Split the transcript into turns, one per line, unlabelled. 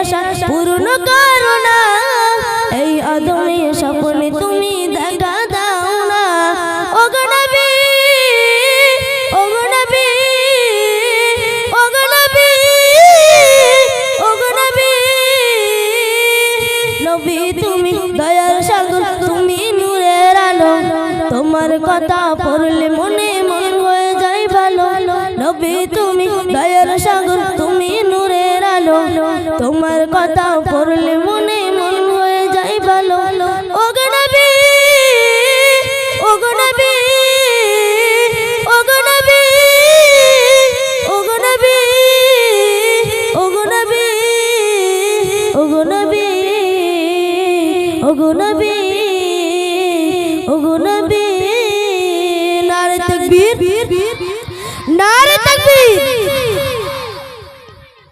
আশা পূর্ণ করো না, এই আদমে স্বপ্নে তুমি দেখা দাও না। ওগো নবী, ওগো নবী, ওগো নবী, ওগো নবী, নবী তুমি দয়ার সাগর, তুমি নূরের আলো, তোমার কথা পড়লে মনে মন হয়ে যায় ভালো। নবী তুমি দয়ার সাগর, তুমি নূরের আলো, তোমার কথা পড়লে মনে মন হয়ে যায় ভালো। ওগো নবী, ওগো নবী, ওগো নবী, ওগো নবী, ওগো নবী, ওগো নবী, ওগো নবী, ওগো নবী। নারে তাকবীর, নারে তাকবীর।